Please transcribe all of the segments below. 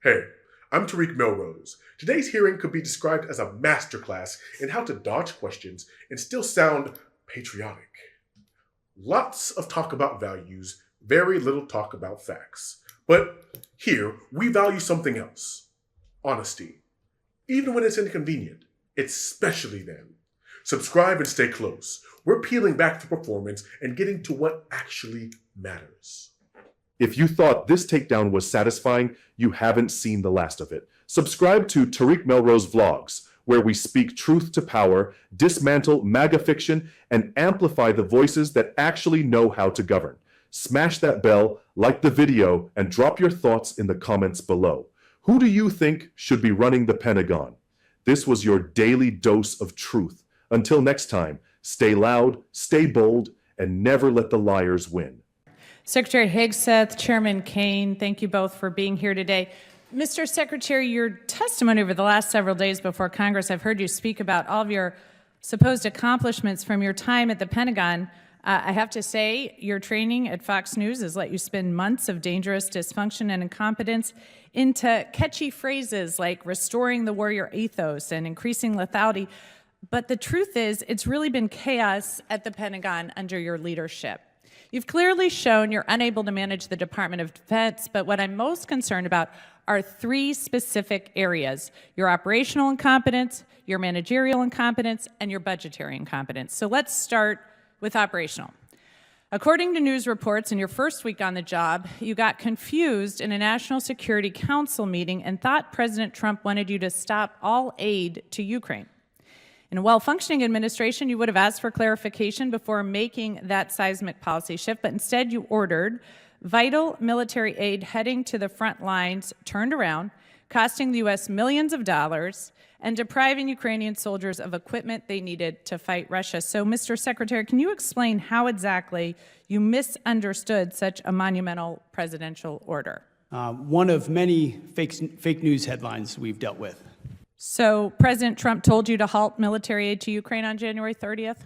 Hey, I'm Tariq Melrose. Today's hearing could be described as a masterclass in how to dodge questions and still sound patriotic. Lots of talk about values, very little talk about facts. But here, we value something else: honesty. Even when it's inconvenient, especially then. Subscribe and stay close. We're peeling back the performance and getting to what actually matters. If you thought this takedown was satisfying, you haven't seen the last of it. Subscribe to Tariq Melrose Vlogs, where we speak truth to power, dismantle MAGA fiction, and amplify the voices that actually know how to govern. Smash that bell, like the video, and drop your thoughts in the comments below. Who do you think should be running the Pentagon? This was your daily dose of truth. Until next time, stay loud, stay bold, and never let the liars win. Secretary Hegseth, Chairman Kane, thank you both for being here today. Mr. Secretary, your testimony over the last several days before Congress, I've heard you speak about all of your supposed accomplishments from your time at the Pentagon. I have to say, your training at Fox News has let you spend months of dangerous dysfunction and incompetence into catchy phrases like restoring the warrior ethos and increasing lethality. But the truth is, it's really been chaos at the Pentagon under your leadership. You've clearly shown you're unable to manage the Department of Defense, but what I'm most concerned about are three specific areas: your operational incompetence, your managerial incompetence, and your budgetary incompetence. So let's start with operational. According to news reports, in your first week on the job, you got confused in a National Security Council meeting and thought President Trump wanted you to stop all aid to Ukraine. In a well-functioning administration, you would have asked for clarification before making that seismic policy shift, but instead you ordered vital military aid heading to the front lines turned around, costing the U.S. millions of dollars and depriving Ukrainian soldiers of equipment they needed to fight Russia. So, Mr. Secretary, can you explain how exactly you misunderstood such a monumental presidential order? One of many fake news headlines we've dealt with. So President Trump told you to halt military aid to Ukraine on January 30th?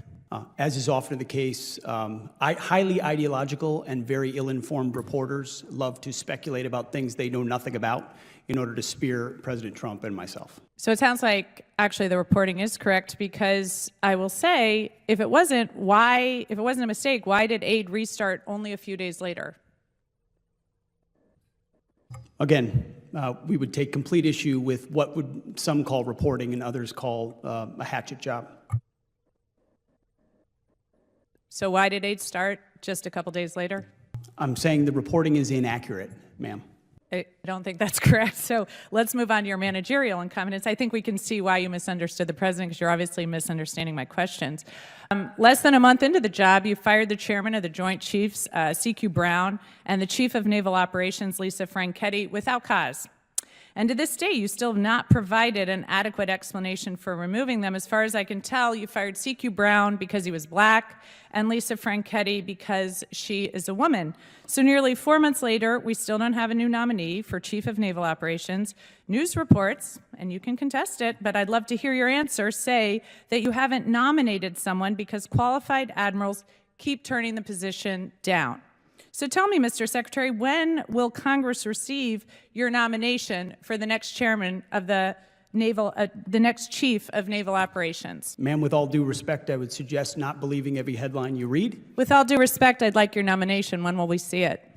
As is often the case, highly ideological and very ill-informed reporters love to speculate about things they know nothing about in order to spear President Trump and myself. So it sounds like actually the reporting is correct, because I will say, if it wasn't a mistake, why did aid restart only a few days later? Again, we would take complete issue with what would some call reporting and others call a hatchet job. So why did aid start just a couple days later? I'm saying the reporting is inaccurate, ma'am. I don't think that's correct. So let's move on to your managerial incompetence. I think we can see why you misunderstood the president, because you're obviously misunderstanding my questions. Less than a month into the job, you fired the chairman of the Joint Chiefs, C.Q. Brown, and the chief of naval operations, Lisa Franchetti, without cause. And to this day, you still have not provided an adequate explanation for removing them. As far as I can tell, you fired C.Q. Brown because he was black and Lisa Franchetti because she is a woman. So nearly 4 months later, we still don't have a new nominee for Chief of Naval Operations. News reports, and you can contest it, but I'd love to hear your answer, say that you haven't nominated someone because qualified admirals keep turning the position down. So tell me, Mr. Secretary, when will Congress receive your nomination for the next chairman of the next chief of naval operations? Ma'am, with all due respect, I would suggest not believing every headline you read. With all due respect, I'd like your nomination. When will we see it?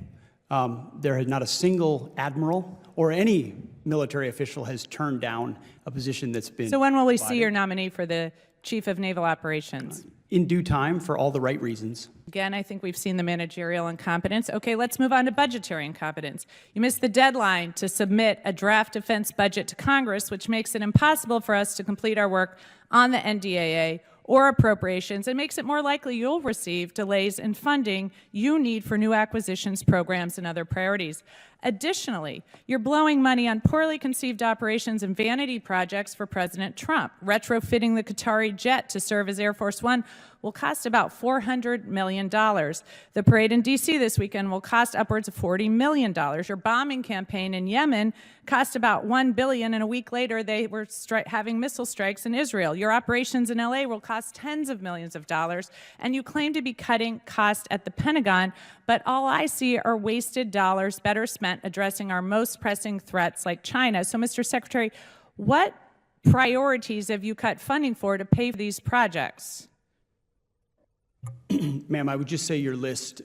There has not a single admiral or any military official has turned down a position that's been So when will we see provided. your nominee for the chief of naval operations? In due time, for all the right reasons. Again, I think we've seen the managerial incompetence. Okay, let's move on to budgetary incompetence. You missed the deadline to submit a draft defense budget to Congress, which makes it impossible for us to complete our work on the NDAA or appropriations, and makes it more likely you'll receive delays in funding you need for new acquisitions, programs, and other priorities. Additionally, you're blowing money on poorly conceived operations and vanity projects for President Trump. Retrofitting the Qatari jet to serve as Air Force One will cost about $400 million. The parade in D.C. this weekend will cost upwards of $40 million. Your bombing campaign in Yemen cost about $1 billion, and a week later they were having missile strikes in Israel. Your operations in L.A. will cost tens of millions of dollars, and you claim to be cutting costs at the Pentagon, but all I see are wasted dollars better spent addressing our most pressing threats like China. So, Mr. Secretary, what priorities have you cut funding for to pay for these projects? Ma'am, I would just say your list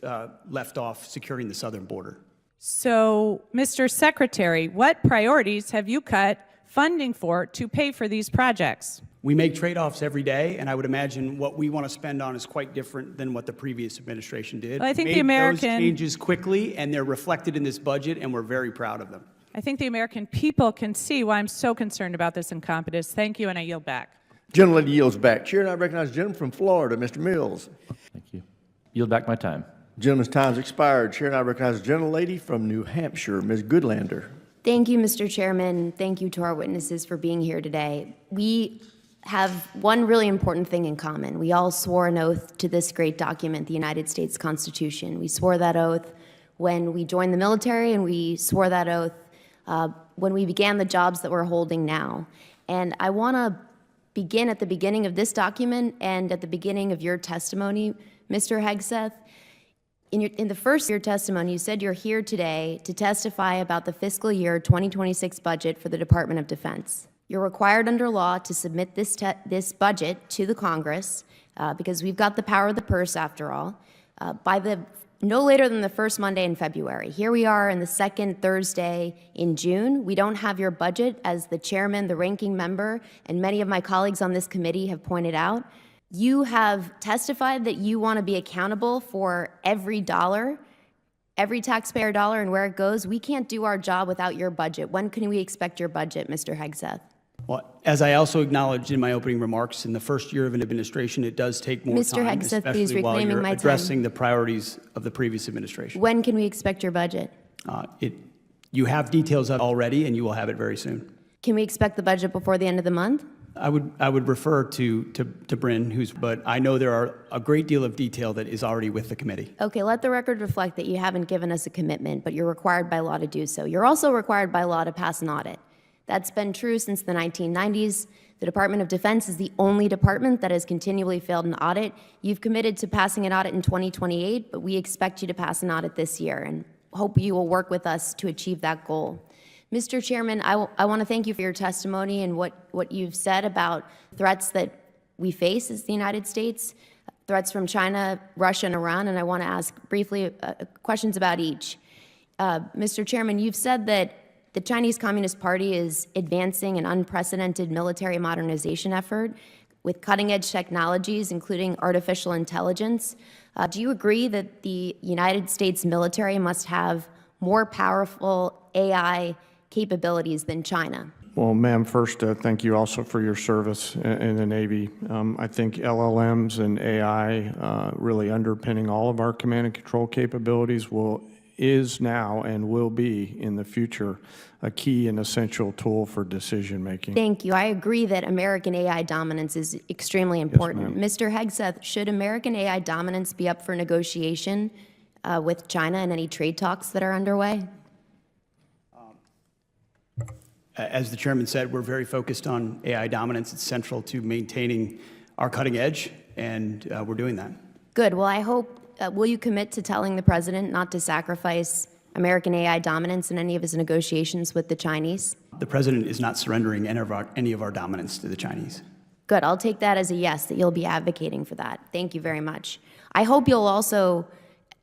left off securing the southern border. So, Mr. Secretary, what priorities have you cut funding for to pay for these projects? We make trade-offs every day, and I would imagine what we want to spend on is quite different than what the previous administration did. Well, I think Made the American those changes quickly, and they're reflected in this budget, and we're very proud of them. I think the American people can see why I'm so concerned about this incompetence. Thank you, and I yield back. Gentlelady yields back. Chair, and I recognize the gentleman from Florida, Mr. Mills. Thank you. Yield back my time. Gentleman's time's expired. Chair, and I recognize the gentlelady from New Hampshire, Ms. Goodlander. Thank you, Mr. Chairman. Thank you to our witnesses for being here today. We have one really important thing in common. We all swore an oath to this great document, the United States Constitution. We swore that oath when we joined the military, and we swore that oath when we began the jobs that we're holding now. And I want to begin at the beginning of this document and at the beginning of your testimony, Mr. Hegseth. In the first your testimony, you said you're here today to testify about the fiscal year 2026 budget for the Department of Defense. You're required under law to submit this budget to the Congress because we've got the power of the purse after all, by no later than the first Monday in February. Here we are in the second Thursday in June. We don't have your budget, as the chairman, the ranking member, and many of my colleagues on this committee have pointed out. You have testified that you want to be accountable for every dollar, every taxpayer dollar, and where it goes. We can't do our job without your budget. When can we expect your budget, Mr. Hegseth? Well, as I also acknowledged in my opening remarks, in the first year of an administration, it does take more Mr. time, Hegseth, please especially while reclaiming you're my time. addressing the priorities of the previous administration. When can we expect your budget? You have details of it already, and you will have it very soon. Can we expect the budget before the end of the month? I would refer to Bryn, but I know there are a great deal of detail that is already with the committee. Okay, let the record reflect that you haven't given us a commitment, but you're required by law to do so. You're also required by law to pass an audit. That's been true since the 1990s. The Department of Defense is the only department that has continually failed an audit. You've committed to passing an audit in 2028, but we expect you to pass an audit this year and hope you will work with us to achieve that goal. Mr. Chairman, I want to thank you for your testimony and what you've said about threats that we face as the United States, threats from China, Russia, and Iran, and I want to ask briefly questions about each. Mr. Chairman, you've said that the Chinese Communist Party is advancing an unprecedented military modernization effort with cutting-edge technologies, including artificial intelligence. Do you agree that the United States military must have more powerful AI capabilities than China? Well, ma'am, first, thank you also for your service in the Navy. I think LLMs and AI really underpinning all of our command and control capabilities is now and will be in the future a key and essential tool for decision making. Thank you. I agree that American AI dominance is extremely important. Yes, Mr. Hegseth, should American AI dominance be up for negotiation with China in any trade talks that are underway? As the chairman said, we're very focused on AI dominance. It's central to maintaining our cutting edge, and we're doing that. Good. Well, I hope, will you commit to telling the president not to sacrifice American AI dominance in any of his negotiations with the Chinese? The president is not surrendering any of our dominance to the Chinese. Good. I'll take that as a yes, that you'll be advocating for that. Thank you very much. I hope you'll also,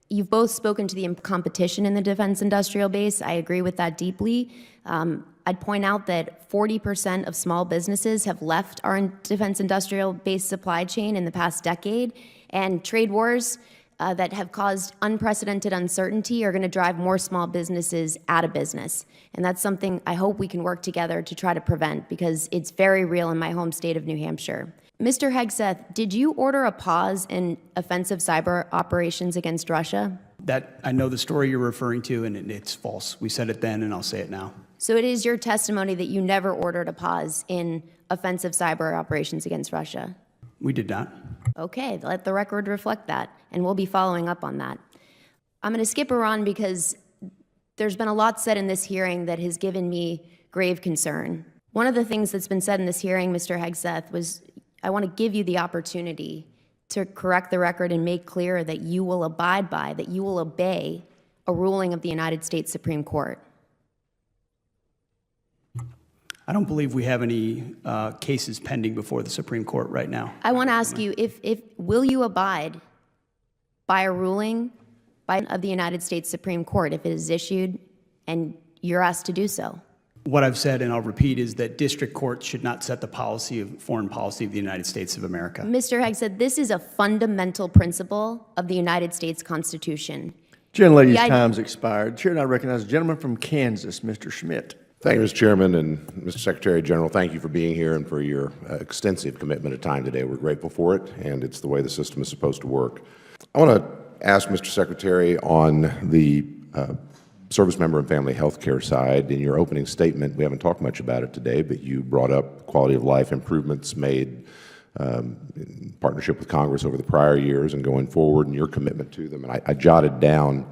you've both spoken to the competition in the defense industrial base. I agree with that deeply. I'd point out that 40% of small businesses have left our defense industrial base supply chain in the past decade, and trade wars that have caused unprecedented uncertainty are going to drive more small businesses out of business. And that's something I hope we can work together to try to prevent, because it's very real in my home state of New Hampshire. Mr. Hegseth, did you order a pause in offensive cyber operations against Russia? That, I know the story you're referring to, and it's false. We said it then, and I'll say it now. So it is your testimony that you never ordered a pause in offensive cyber operations against Russia? We did not. Okay, let the record reflect that, and we'll be following up on that. I'm going to skip Iran because there's been a lot said in this hearing that has given me grave concern. One of the things that's been said in this hearing, Mr. Hegseth, was I want to give you the opportunity to correct the record and make clear that you will abide by, that you will obey a ruling of the United States Supreme Court? I don't believe we have any cases pending before the Supreme Court right now. I want to ask you, if will you abide by a ruling of the United States Supreme Court if it is issued and you're asked to do so? What I've said, and I'll repeat, is that district courts should not set the foreign policy of the United States of America. Mr. Hegseth, this is a fundamental principle of the United States Constitution. Gentlelady's The time's expired. Chair now recognizes the gentleman from Kansas, Mr. Schmidt. Thank you, Mr. Chairman, and Mr. Secretary General, thank you for being here and for your extensive commitment of time today. We're grateful for it, and it's the way the system is supposed to work. I want to ask Mr. Secretary on the service member and family health care side. In your opening statement, we haven't talked much about it today, but you brought up quality of life improvements made in partnership with Congress over the prior years and going forward, and your commitment to them. And I jotted down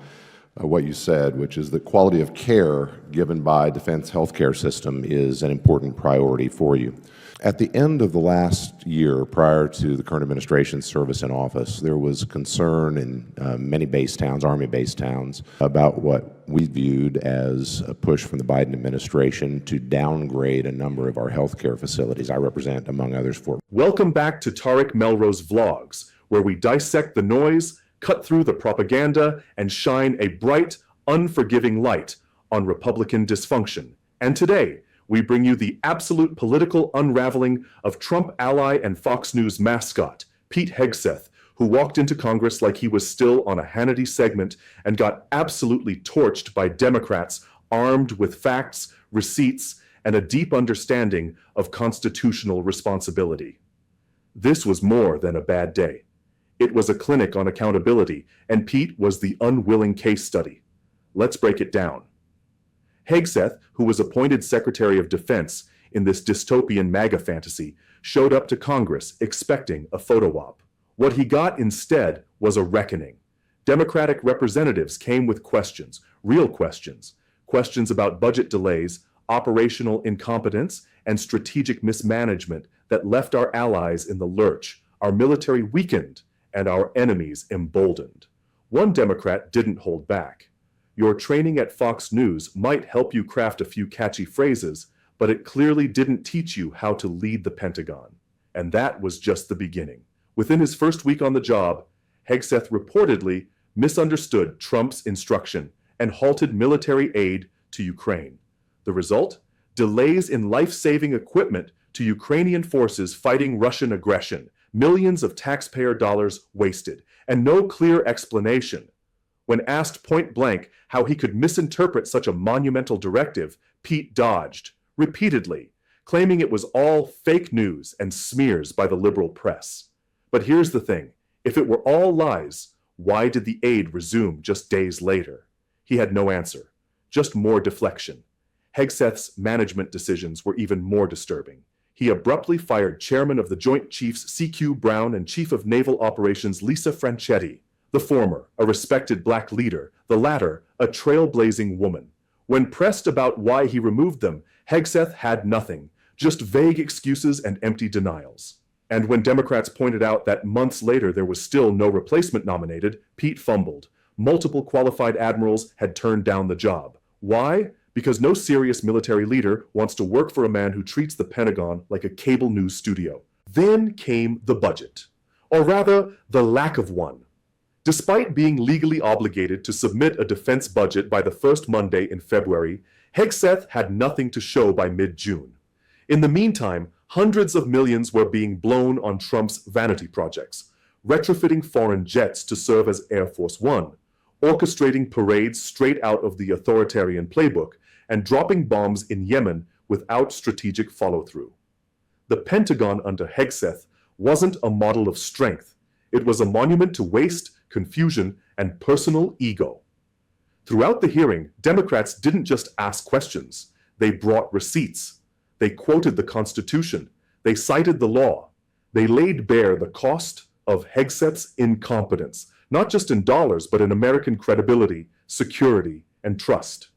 what you said, which is that quality of care given by defense healthcare system is an important priority for you. At the end of the last year, prior to the current administration's service in office, there was concern in many base towns, Army-based towns, about what we viewed as a push from the Biden administration to downgrade a number of our healthcare facilities. I represent, among others, Fort. Welcome back to Tariq Melrose Vlogs, where we dissect the noise, cut through the propaganda, and shine a bright, unforgiving light on Republican dysfunction. And today, we bring you the absolute political unraveling of Trump ally and Fox News mascot, Pete Hegseth, who walked into Congress like he was still on a Hannity segment and got absolutely torched by Democrats armed with facts, receipts, and a deep understanding of constitutional responsibility. This was more than a bad day. It was a clinic on accountability, and Pete was the unwilling case study. Let's break it down. Hegseth, who was appointed Secretary of Defense in this dystopian MAGA fantasy, showed up to Congress expecting a photo op. What he got instead was a reckoning. Democratic representatives came with questions, real questions, questions about budget delays, operational incompetence, and strategic mismanagement that left our allies in the lurch, our military weakened, and our enemies emboldened. One Democrat didn't hold back. Your training at Fox News might help you craft a few catchy phrases, but it clearly didn't teach you how to lead the Pentagon. And that was just the beginning. Within his first week on the job, Hegseth reportedly misunderstood Trump's instruction and halted military aid to Ukraine. The result? Delays in life-saving equipment to Ukrainian forces fighting Russian aggression, millions of taxpayer dollars wasted, and no clear explanation. When asked point blank how he could misinterpret such a monumental directive, Pete dodged, repeatedly, claiming it was all fake news and smears by the liberal press. But here's the thing, if it were all lies, why did the aid resume just days later? He had no answer, just more deflection. Hegseth's management decisions were even more disturbing. He abruptly fired Chairman of the Joint Chiefs C.Q. Brown and Chief of Naval Operations Lisa Franchetti, the former a respected black leader, the latter a trailblazing woman. When pressed about why he removed them, Hegseth had nothing, just vague excuses and empty denials. And when Democrats pointed out that months later there was still no replacement nominated, Pete fumbled. Multiple qualified admirals had turned down the job. Why? Because no serious military leader wants to work for a man who treats the Pentagon like a cable news studio. Then came the budget, or rather, the lack of one. Despite being legally obligated to submit a defense budget by the first Monday in February, Hegseth had nothing to show by mid-June. In the meantime, hundreds of millions were being blown on Trump's vanity projects, retrofitting foreign jets to serve as Air Force One, orchestrating parades straight out of the authoritarian playbook, and dropping bombs in Yemen without strategic follow-through. The Pentagon under Hegseth wasn't a model of strength. It was a monument to waste, confusion, and personal ego. Throughout the hearing, Democrats didn't just ask questions. They brought receipts. They quoted the Constitution. They cited the law. They laid bare the cost of Hegseth's incompetence, not just in dollars, but in American credibility, security, and trust.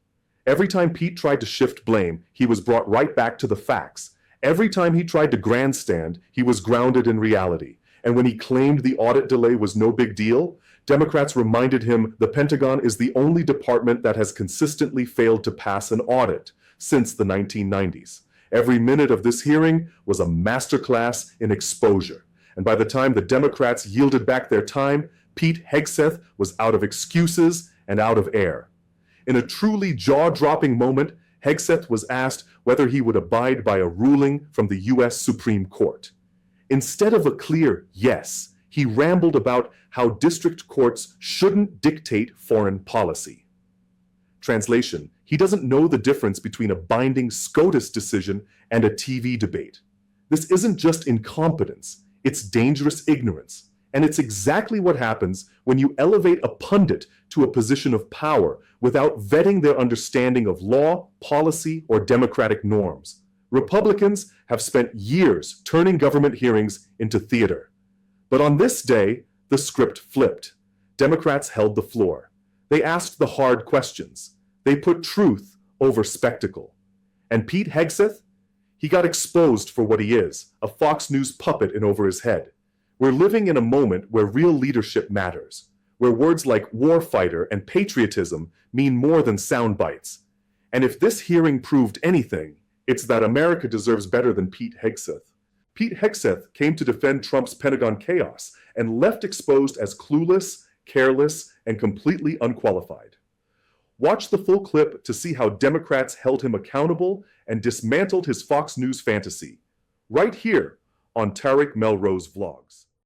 Every time Pete tried to shift blame, he was brought right back to the facts. Every time he tried to grandstand, he was grounded in reality. And when he claimed the audit delay was no big deal, Democrats reminded him the Pentagon is the only department that has consistently failed to pass an audit since the 1990s. Every minute of this hearing was a masterclass in exposure. And by the time the Democrats yielded back their time, Pete Hegseth was out of excuses and out of air. In a truly jaw-dropping moment, Hegseth was asked whether he would abide by a ruling from the U.S. Supreme Court. Instead of a clear yes, he rambled about how district courts shouldn't dictate foreign policy. Translation: he doesn't know the difference between a binding SCOTUS decision and a TV debate. This isn't just incompetence, it's dangerous ignorance. And it's exactly what happens when you elevate a pundit to a position of power without vetting their understanding of law, policy, or democratic norms. Republicans have spent years turning government hearings into theater. But on this day, the script flipped. Democrats held the floor. They asked the hard questions. They put truth over spectacle. And Pete Hegseth? He got exposed for what he is, a Fox News puppet in over his head. We're living in a moment where real leadership matters, where words like warfighter and patriotism mean more than sound bites. And if this hearing proved anything, it's that America deserves better than Pete Hegseth. Pete Hegseth came to defend Trump's Pentagon chaos and left exposed as clueless, careless, and completely unqualified. Watch the full clip to see how Democrats held him accountable and dismantled his Fox News fantasy, right here on Tariq Melrose Vlogs.